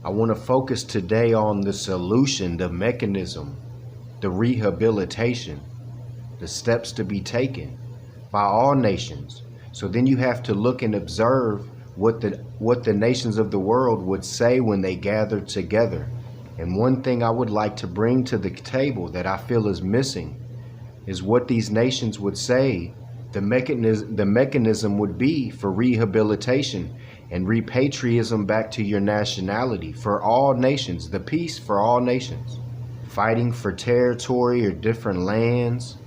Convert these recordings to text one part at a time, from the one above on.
I want to focus today on the solution, the mechanism, the rehabilitation, the steps to be taken by all nations. So then you have to look and observe what the nations of the world would say when they gathered together. And one thing I would like to bring to the table that I feel is missing is what these nations would say the mechanism would be for rehabilitation and repatriation back to your nationality for all nations, the peace for all nations. Fighting for territory or different lands.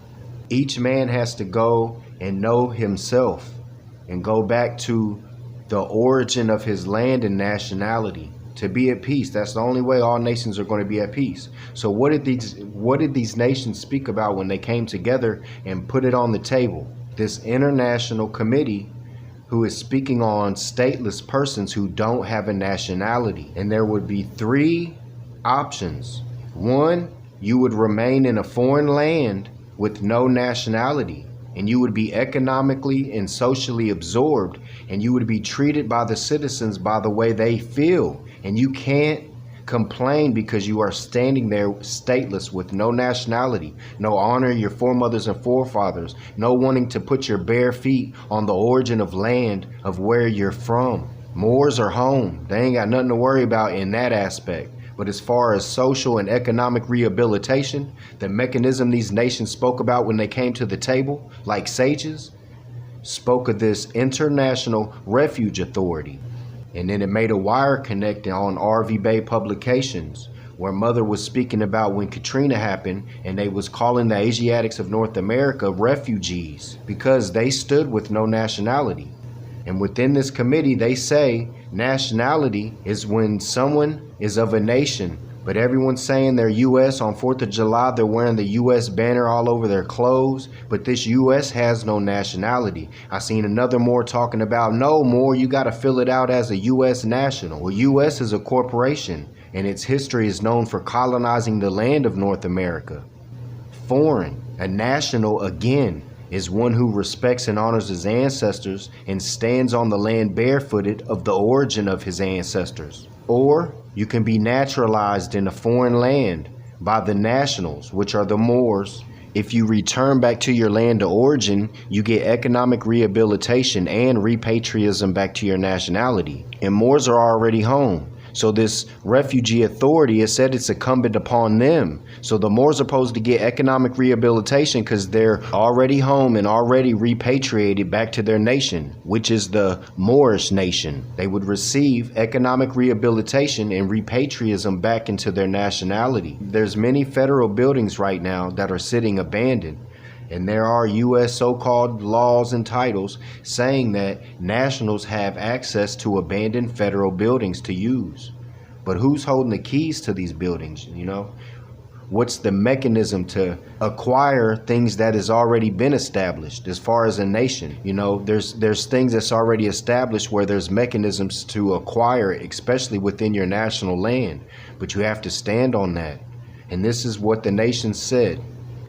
Each man has to go and know himself and go back to the origin of his land and nationality to be at peace. That's the only way all nations are going to be at peace. So what did these nations speak about when they came together and put it on the table? This international committee who is speaking on stateless persons who don't have a nationality. And there would be three options. One, you would remain in a foreign land with no nationality, and you would be economically and socially absorbed, and you would be treated by the citizens by the way they feel. And you can't complain because you are standing there stateless with no nationality, no honor your foremothers and forefathers, no wanting to put your bare feet on the origin of land of where you're from. Moors are home. They ain't got nothing to worry about in that aspect. But as far as social and economic rehabilitation, the mechanism these nations spoke about when they came to the table, like sages, spoke of this International Refuge Authority. And then it made a wire connect on RV Bay Publications, where Mother was speaking about when Katrina happened, and they was calling the Asiatics of North America refugees because they stood with no nationality. And within this committee, they say nationality is when someone is of a nation, but everyone's saying they're U.S. on 4th of July. They're wearing the U.S. banner all over their clothes, but this U.S. has no nationality. I seen another more talking about, no more, you got to fill it out as a U.S. national. Well, U.S. is a corporation, and its history is known for colonizing the land of North America. Foreign, a national, again, is one who respects and honors his ancestors and stands on the land barefooted of the origin of his ancestors. Or you can be naturalized in a foreign land by the nationals, which are the Moors. If you return back to your land of origin, you get economic rehabilitation and repatriation back to your nationality. And Moors are already home. So this refugee authority has said it's incumbent upon them. So the Moors are supposed to get economic rehabilitation because they're already home and already repatriated back to their nation, which is the Moorish nation. They would receive economic rehabilitation and repatriation back into their nationality. There's many federal buildings right now that are sitting abandoned. And there are U.S. so-called laws and titles saying that nationals have access to abandoned federal buildings to use. But who's holding the keys to these buildings, you know? What's the mechanism to acquire things that has already been established as far as a nation? You know, there's things that's already established where there's mechanisms to acquire it, especially within your national land. But you have to stand on that. And this is what the nation said.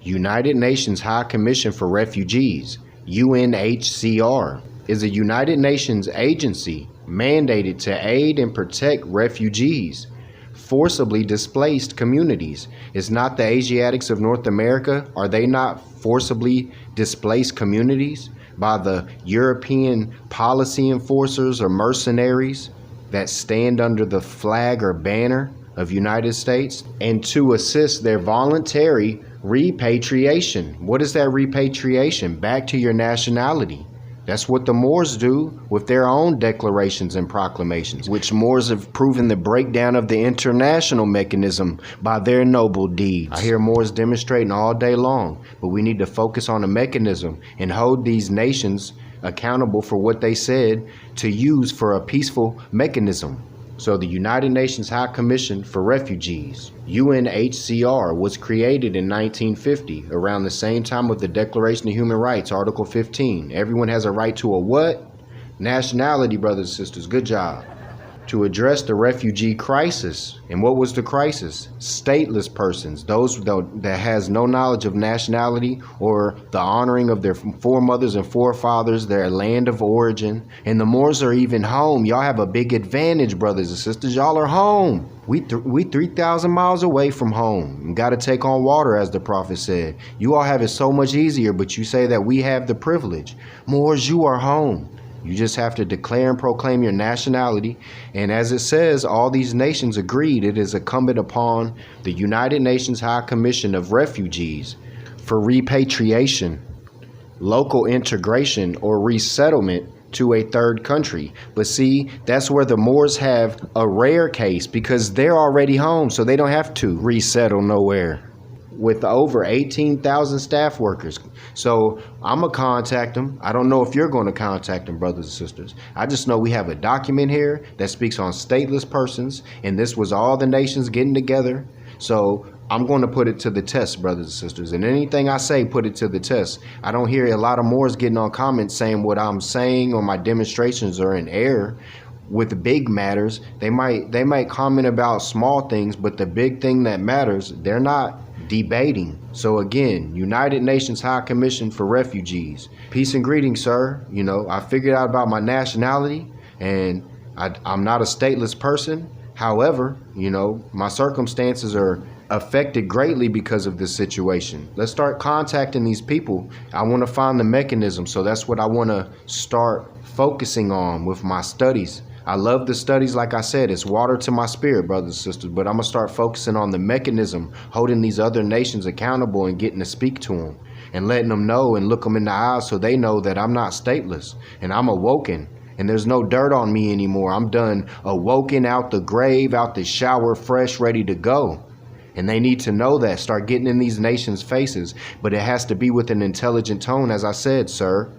United Nations High Commission for Refugees, UNHCR, is a United Nations agency mandated to aid and protect refugees, forcibly displaced communities. Is not the Asiatics of North America, are they not forcibly displaced communities by the European policy enforcers or mercenaries that stand under the flag or banner of United States? And to assist their voluntary repatriation. What is that repatriation? Back to your nationality. That's what the Moors do with their own declarations and proclamations, which Moors have proven the breakdown of the international mechanism by their noble deeds. I hear Moors demonstrating all day long, but we need to focus on a mechanism and hold these nations accountable for what they said to use for a peaceful mechanism. So the United Nations High Commission for Refugees, UNHCR, was created in 1950, around the same time with the Declaration of Human Rights, Article 15. Everyone has a right to a what? Nationality, brothers and sisters. Good job. to address the refugee crisis. And what was the crisis? Stateless persons, those that has no knowledge of nationality or the honoring of their foremothers and forefathers, their land of origin. And the Moors are even home. Y'all have a big advantage, brothers and sisters. Y'all are home. We 3,000 miles away from home. Got to take on water, as the prophet said. You all have it so much easier, but you say that we have the privilege. Moors, you are home. You just have to declare and proclaim your nationality. And as it says, all these nations agreed it is incumbent upon the United Nations High Commission of Refugees for repatriation, local integration, or resettlement to a third country. But see, that's where the Moors have a rare case, because they're already home, so they don't have to resettle nowhere, with over 18,000 staff workers. So I'm going to contact them. I don't know if you're going to contact them, brothers and sisters. I just know we have a document here that speaks on stateless persons, and this was all the nations getting together. So I'm going to put it to the test, brothers and sisters. And anything I say, put it to the test. I don't hear a lot of Moors getting on comments saying what I'm saying or my demonstrations are in error. With big matters, they might comment about small things, but the big thing that matters, they're not debating. So again, United Nations High Commission for Refugees. Peace and greetings, sir. You know, I figured out about my nationality, and I'm not a stateless person. However, you know, my circumstances are affected greatly because of this situation. Let's start contacting these people. I want to find the mechanism. So that's what I want to start focusing on with my studies. I love the studies. Like I said, it's water to my spirit, brothers and sisters, but I'm going to start focusing on the mechanism, holding these other nations accountable and getting to speak to them and letting them know and look them in the eyes so they know that I'm not stateless and I'm awoken and there's no dirt on me anymore. I'm done awoken, out the grave, out the shower, fresh, ready to go. And they need to know that. Start getting in these nations' faces, but it has to be with an intelligent tone, as I said, sir.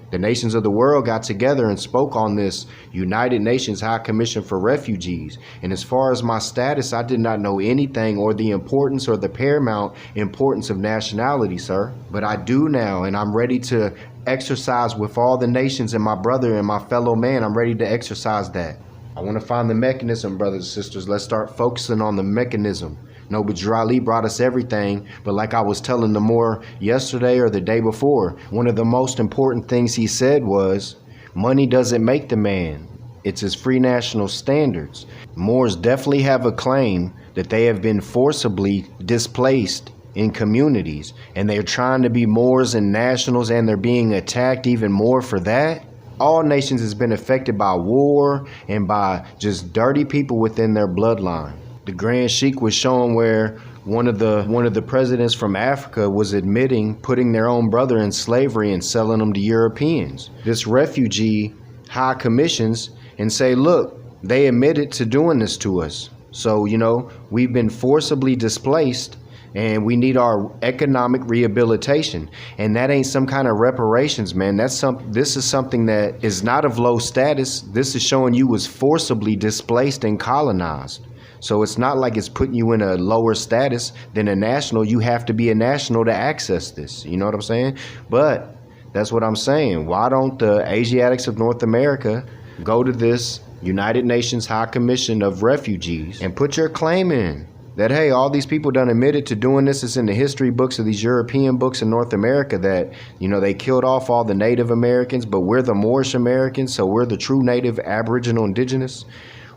The nations of the world got together and spoke on this United Nations High Commission for Refugees. And as far as my status, I did not know anything or the importance or the paramount importance of nationality, sir. But I do now, and I'm ready to exercise with all the nations and my brother and my fellow man. I'm ready to exercise that. I want to find the mechanism, brothers and sisters. Let's start focusing on the mechanism. No, but Drali brought us everything. But like I was telling the Moor yesterday or the day before, one of the most important things he said was, money doesn't make the man. It's his free national standards. Moors definitely have a claim that they have been forcibly displaced in communities, and they're trying to be Moors and nationals, and they're being attacked even more for that. All nations has been affected by war and by just dirty people within their bloodline. The Grand Sheikh was showing where one of the presidents from Africa was admitting putting their own brother in slavery and selling them to Europeans. This refugee high commissions and say, look, they admitted to doing this to us. So, you know, we've been forcibly displaced and we need our economic rehabilitation. And that ain't some kind of reparations, man. This is something that is not of low status. This is showing you was forcibly displaced and colonized. So it's not like it's putting you in a lower status than a national. You have to be a national to access this. You know what I'm saying? But that's what I'm saying. Why don't the Asiatics of North America go to this United Nations High Commission of Refugees and put your claim in that, hey, all these people done admitted to doing this. Is in the history books of these European books in North America that, you know, they killed off all the Native Americans, but we're the Moorish Americans, so we're the true Native Aboriginal Indigenous.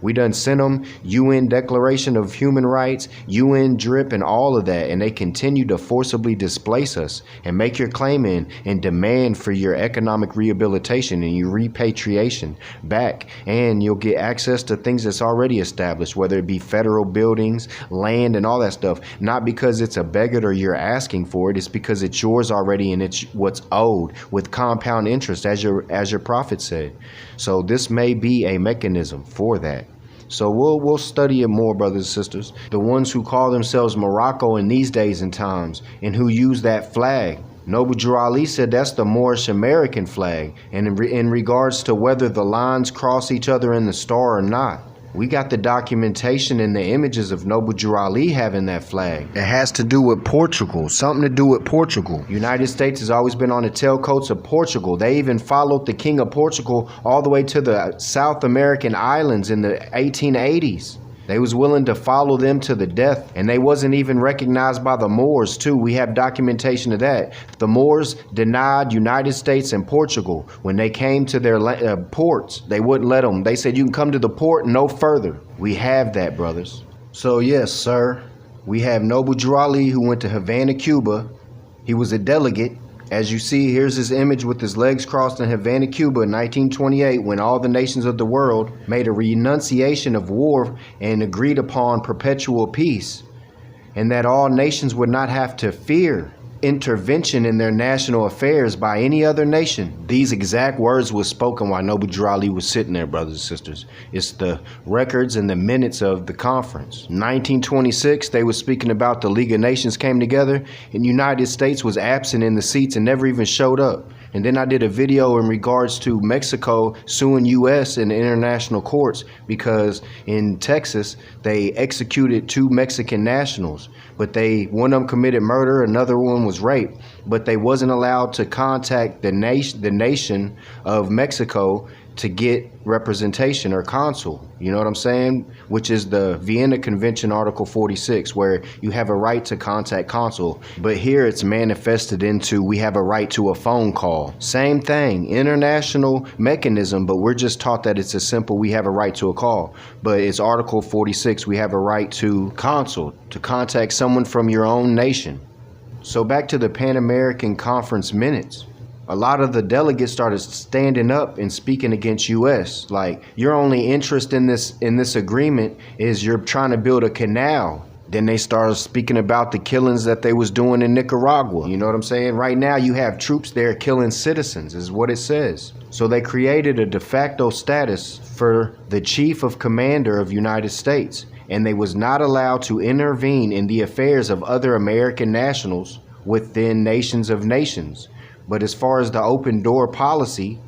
We done sent them UN Declaration of Human Rights, UN DRIP, and all of that, and they continue to forcibly displace us. And make your claim in and demand for your economic rehabilitation and your repatriation back, and you'll get access to things that's already established, whether it be federal buildings, land, and all that stuff. Not because it's a beggar or you're asking for it, it's because it's yours already and it's what's owed with compound interest, as your prophet said. So this may be a mechanism for that. So we'll study it more, brothers and sisters. The ones who call themselves Morocco in these days and times and who use that flag. Noble Drew Ali said that's the Moorish American flag. And in regards to whether the lines cross each other in the star or not, We got the documentation and the images of Noble Drew Ali having that flag. It has to do with Portugal, something to do with Portugal. United States has always been on the tailcoats of Portugal. They even followed the King of Portugal all the way to the South American islands in the 1880s. They was willing to follow them to the death, and they wasn't even recognized by the Moors too. We have documentation of that. The Moors denied United States and Portugal when they came to their ports. They wouldn't let them. They said you can come to the port, no further. We have that, brothers. So yes, sir, we have Noble Drew Ali, who went to Havana, Cuba. He was a delegate. As you see, here's his image with his legs crossed in Havana, Cuba in 1928, when all the nations of the world made a renunciation of war and agreed upon perpetual peace, and that all nations would not have to fear intervention in their national affairs by any other nation. These exact words were spoken while Noble Drew Ali was sitting there, brothers and sisters. It's the records and the minutes of the conference. 1926, they were speaking about the League of Nations came together, and the United States was absent in the seats and never even showed up. And then I did a video in regards to Mexico suing U.S. in international courts because in Texas, they executed 2 Mexican nationals, but one of them committed murder, another one was rape, but they wasn't allowed to contact the nation of Mexico to get representation or consul. You know what I'm saying? Which is the Vienna Convention, Article 46, where you have a right to contact consul. But here it's manifested into we have a right to a phone call. Same thing, international mechanism, but we're just taught that it's as simple, we have a right to a call. But it's Article 46, we have a right to consul, to contact someone from your own nation. So back to the Pan American Conference minutes. A lot of the delegates started standing up and speaking against U.S. Like, your only interest in this agreement is you're trying to build a canal. Then they started speaking about the killings that they was doing in Nicaragua. You know what I'm saying? Right now you have troops there killing citizens, is what it says. So they created a de facto status for the chief of commander of United States, and they was not allowed to intervene in the affairs of other American nationals within nations of nations. But as far as the open door policy,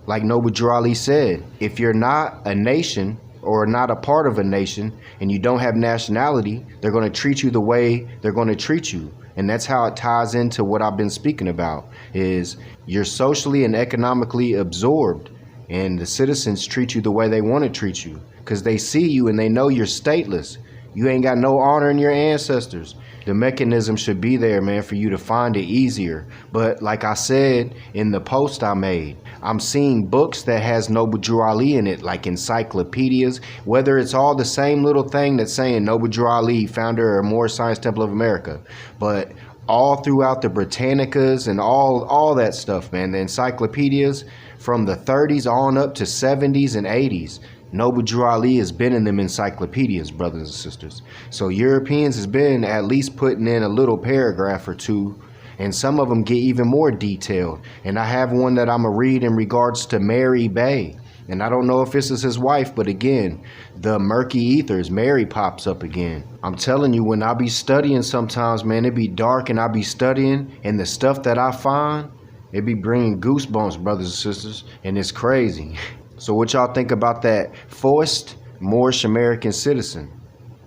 like Noble Drew Ali said, if you're not a nation or not a part of a nation and you don't have nationality, they're going to treat you the way they're going to treat you. And that's how it ties into what I've been speaking about, is you're socially and economically absorbed, and the citizens treat you the way they want to treat you because they see you and they know you're stateless. You ain't got no honor in your ancestors. The mechanism should be there, man, for you to find it easier. But like I said in the post I made, I'm seeing books that has Noble Drew Ali in it, like encyclopedias, whether it's all the same little thing that's saying Noble Drew Ali, founder of Moorish Science Temple of America, but all throughout the Britannicas and all that stuff, man, the encyclopedias from the 30s on up to 70s and 80s. Noble Drew Ali has been in them encyclopedias, brothers and sisters. So Europeans has been at least putting in a little paragraph or two, and some of them get even more detailed. And I have one that I'm going to read in regards to Mary Bay. And I don't know if this is his wife, but again, the murky ethers, Mary pops up again. I'm telling you, when I be studying sometimes, man, it be dark and I be studying, and the stuff that I find, it be bringing goosebumps, brothers and sisters, and it's crazy. So what y'all think about that forced Moorish American citizen?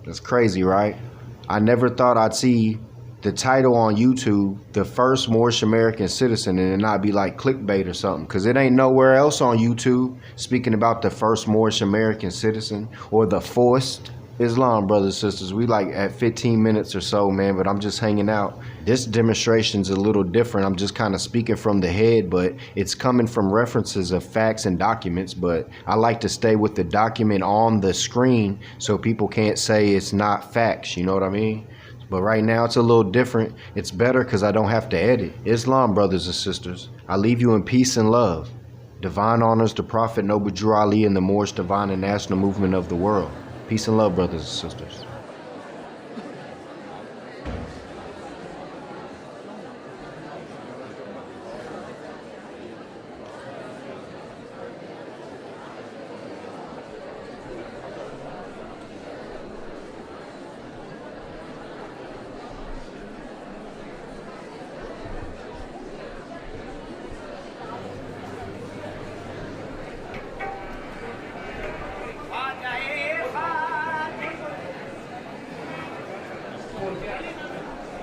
That's crazy, right? I never thought I'd see the title on YouTube, the first Moorish American citizen, and it not be like clickbait or something, because it ain't nowhere else on YouTube speaking about the first Moorish American citizen or the forced Islam, brothers and sisters. We like at 15 minutes or so, man, but I'm just hanging out. This demonstration's a little different. I'm just kind of speaking from the head, but it's coming from references of facts and documents. But I like to stay with the document on the screen so people can't say it's not facts, you know what I mean? But right now it's a little different. It's better because I don't have to edit. Islam, brothers and sisters, I leave you in peace and love. Divine honors to Prophet Noble Drew Ali and the Moorish Divine and National Movement of the world. Peace and love, brothers and sisters.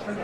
आप